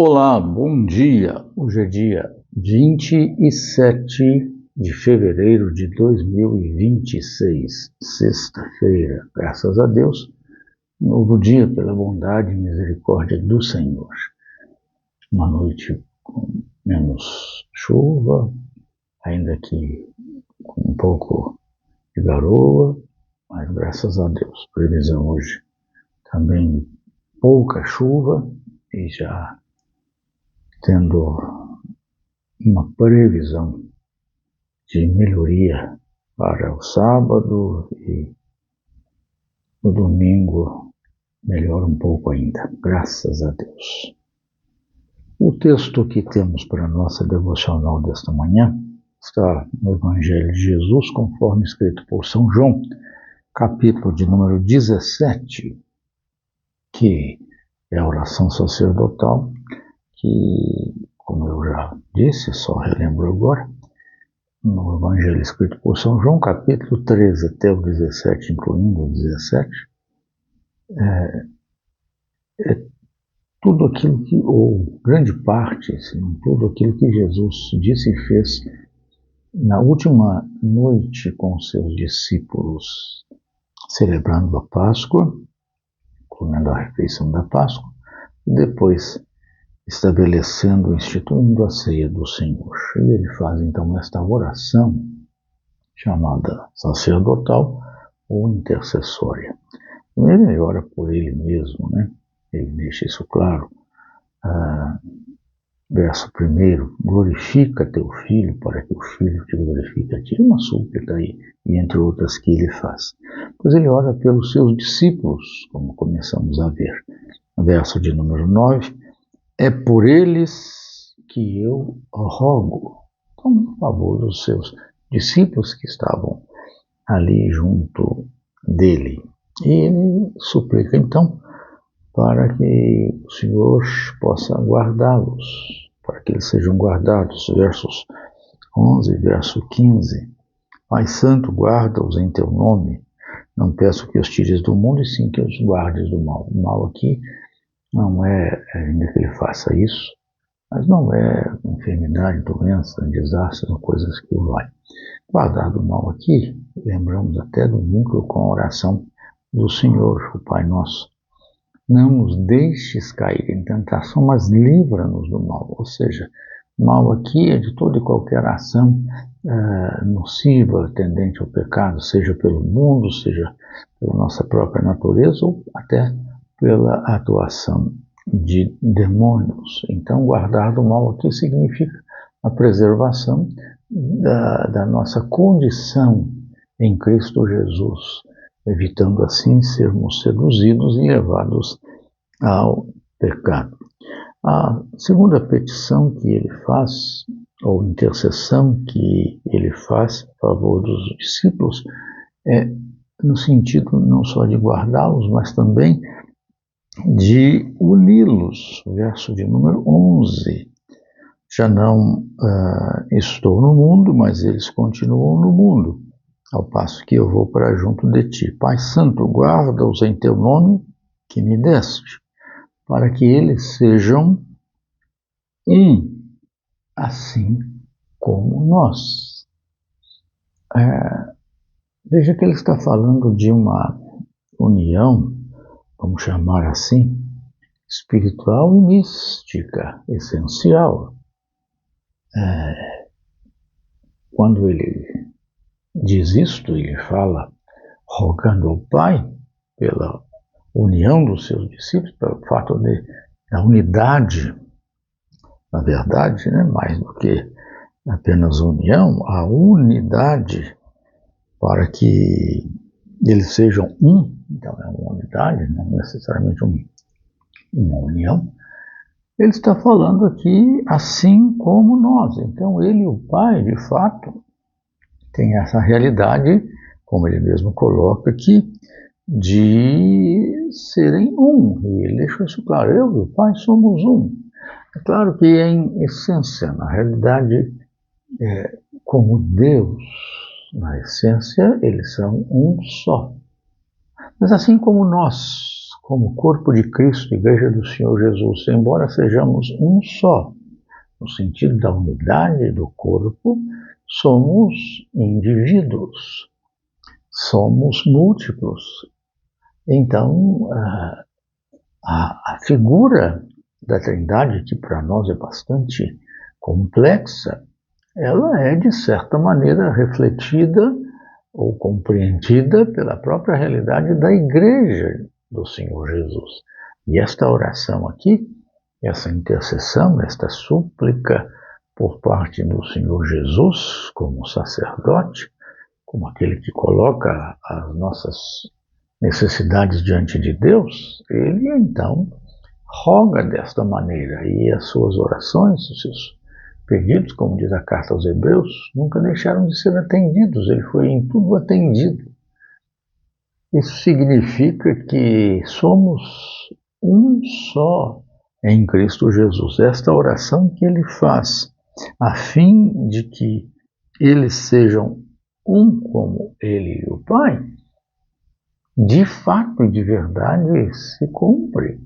Olá, bom dia. Hoje é dia 27 de fevereiro de 2026, sexta-feira. Graças a Deus, novo dia pela bondade e misericórdia do Senhor. Uma noite com menos chuva, ainda que com um pouco de garoa, mas graças a Deus. Previsão hoje também pouca chuva e já tendo uma previsão de melhoria para o sábado e o domingo melhora um pouco ainda, graças a Deus. O texto que temos para a nossa devocional desta manhã está no Evangelho de Jesus, conforme escrito por São João, capítulo de número 17, que é a oração sacerdotal, que, como eu já disse, só relembro agora, no Evangelho escrito por São João, capítulo 13 até o 17, incluindo o 17, é tudo aquilo que, ou grande parte, se não tudo aquilo que Jesus disse e fez na última noite com seus discípulos, celebrando a Páscoa, comendo a refeição da Páscoa, e depois estabelecendo, instituindo a ceia do Senhor. E ele faz então esta oração chamada sacerdotal ou intercessória. Ele ora por ele mesmo, né? Ele deixa isso claro. Verso 1, glorifica teu filho para que o filho te glorifique a ti. Uma súplica aí, e entre outras que ele faz. Pois ele ora pelos seus discípulos, como começamos a ver. Verso de número 9, é por eles que eu rogo. Então, em favor dos seus discípulos que estavam ali junto dele. E ele suplica, então, para que o Senhor possa guardá-los, para que eles sejam guardados. Versos 11 e verso 15. Pai Santo, guarda-os em teu nome. Não peço que os tires do mundo, e sim que os guardes do mal. O mal aqui não é ainda que ele faça isso, mas não é enfermidade, doença, desastre, são coisas que o vai. Guardar do mal aqui, lembramos até do vínculo com a oração do Senhor, o Pai Nosso. Não nos deixes cair em tentação, mas livra-nos do mal. Ou seja, mal aqui é de toda e qualquer ação nociva, tendente ao pecado, seja pelo mundo, seja pela nossa própria natureza, ou até pela atuação de demônios. Então, guardar do mal aqui significa a preservação da nossa condição em Cristo Jesus, evitando assim sermos seduzidos e levados ao pecado. A segunda petição que ele faz, ou intercessão que ele faz a favor dos discípulos, é no sentido não só de guardá-los, mas também de uni-los. Verso de número 11. Já não estou no mundo, mas eles continuam no mundo, ao passo que eu vou para junto de ti. Pai Santo, guarda-os em teu nome que me deste, para que eles sejam um, assim como nós. Veja que ele está falando de uma união, vamos chamar assim, espiritual e mística, essencial. Quando ele diz isto, ele fala rogando ao Pai pela união dos seus discípulos, pelo fato da unidade, na verdade, né, mais do que apenas união, a unidade para que eles sejam um. Então é uma unidade, não necessariamente uma união. Ele está falando aqui assim como nós. Então ele e o Pai, de fato, têm essa realidade, como ele mesmo coloca aqui, de serem um. E ele deixa isso claro, eu e o Pai somos um. É claro que em essência, na realidade, como Deus, na essência, eles são um só. Mas assim como nós, como corpo de Cristo, Igreja do Senhor Jesus, embora sejamos um só, no sentido da unidade do corpo, somos indivíduos, somos múltiplos. Então, a figura da Trindade, que para nós é bastante complexa, ela é, de certa maneira, refletida ou compreendida pela própria realidade da Igreja do Senhor Jesus. E esta oração aqui, essa intercessão, esta súplica por parte do Senhor Jesus, como sacerdote, como aquele que coloca as nossas necessidades diante de Deus, ele então roga desta maneira, e as suas orações, os seus pedidos, como diz a carta aos Hebreus, nunca deixaram de ser atendidos, ele foi em tudo atendido. Isso significa que somos um só em Cristo Jesus. Esta oração que ele faz, a fim de que eles sejam um como ele e o Pai, de fato e de verdade se cumpre.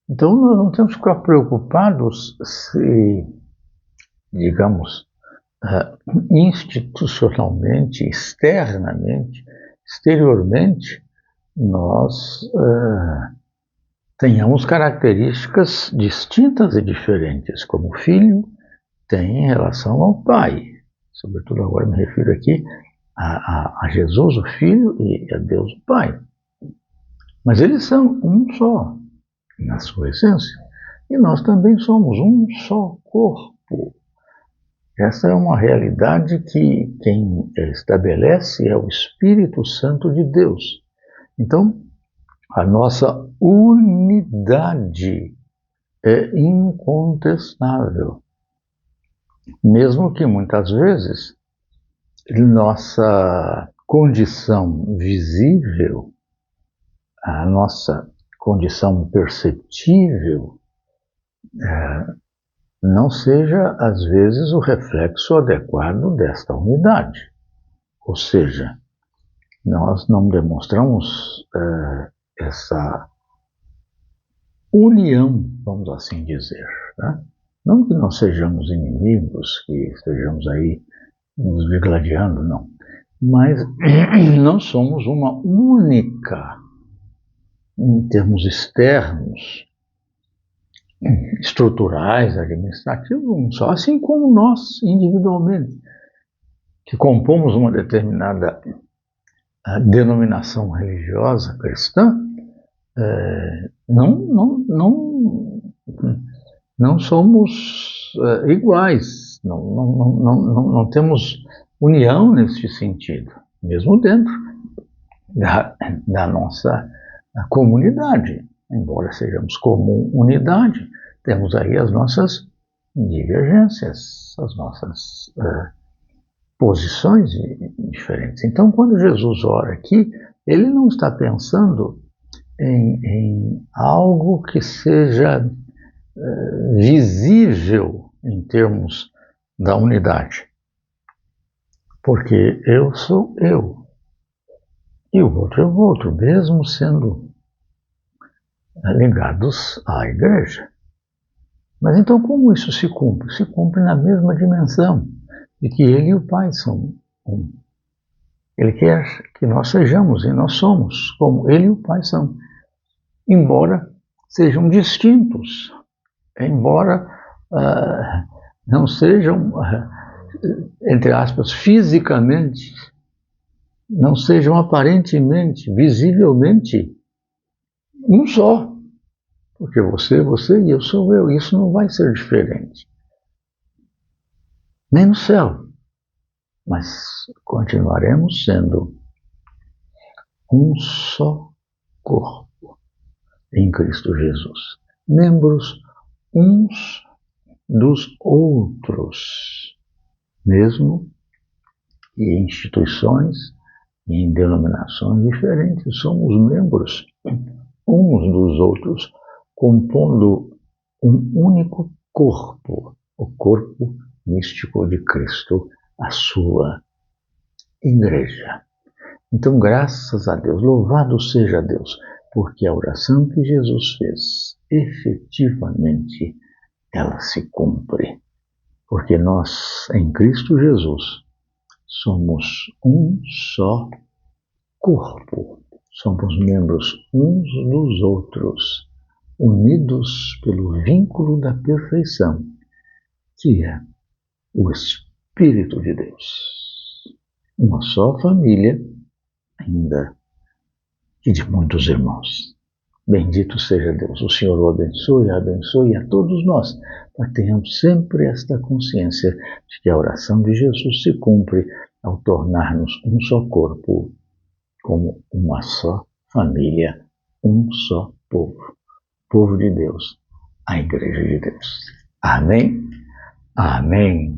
Então nós não temos que ficar preocupados se, digamos, institucionalmente, externamente, exteriormente, nós tenhamos características distintas e diferentes, como o filho tem em relação ao pai. Sobretudo agora me refiro aqui a Jesus, o Filho, e a Deus, o Pai. Mas eles são um só, na sua essência. E nós também somos um só corpo. Essa é uma realidade que quem estabelece é o Espírito Santo de Deus. Então, a nossa unidade é incontestável. Mesmo que muitas vezes nossa condição visível, a nossa condição perceptível, não seja, às vezes, o reflexo adequado desta unidade. Ou seja, nós não demonstramos essa união, vamos assim dizer. Né? Não que nós sejamos inimigos, que estejamos aí nos degladiando, não. Mas não somos uma única, em termos externos, estruturais, administrativos, só assim como nós, individualmente, que compomos uma determinada denominação religiosa cristã, não somos iguais, não temos união nesse sentido, mesmo dentro da nossa comunidade. Embora sejamos comum unidade, temos aí as nossas divergências, as nossas posições diferentes. Então, quando Jesus ora aqui, ele não está pensando em algo que seja visível em termos da unidade. Porque eu sou eu, e o outro é o outro, mesmo sendo ligados à igreja. Mas então como isso se cumpre? Se cumpre na mesma dimensão de que ele e o Pai são um. Ele quer que nós sejamos, e nós somos, como ele e o Pai são, embora sejam distintos, embora não sejam, entre aspas, fisicamente, não sejam aparentemente, visivelmente, um só. Porque você e eu sou eu. Isso não vai ser diferente. Nem no céu. Mas continuaremos sendo um só corpo em Cristo Jesus. Membros uns dos outros. Mesmo que em instituições e em denominações diferentes, somos membros uns dos outros, compondo um único corpo, o corpo místico de Cristo, a sua igreja. Então, graças a Deus, louvado seja Deus, porque a oração que Jesus fez, efetivamente, ela se cumpre. Porque nós, em Cristo Jesus, somos um só corpo. Somos membros uns dos outros, unidos pelo vínculo da perfeição, que é o Espírito de Deus. Uma só família, ainda que de muitos irmãos. Bendito seja Deus. O Senhor o abençoe a todos nós, para que tenhamos sempre esta consciência de que a oração de Jesus se cumpre ao tornar-nos um só corpo, como uma só família, um só povo. Povo de Deus, a Igreja de Deus. Amém? Amém.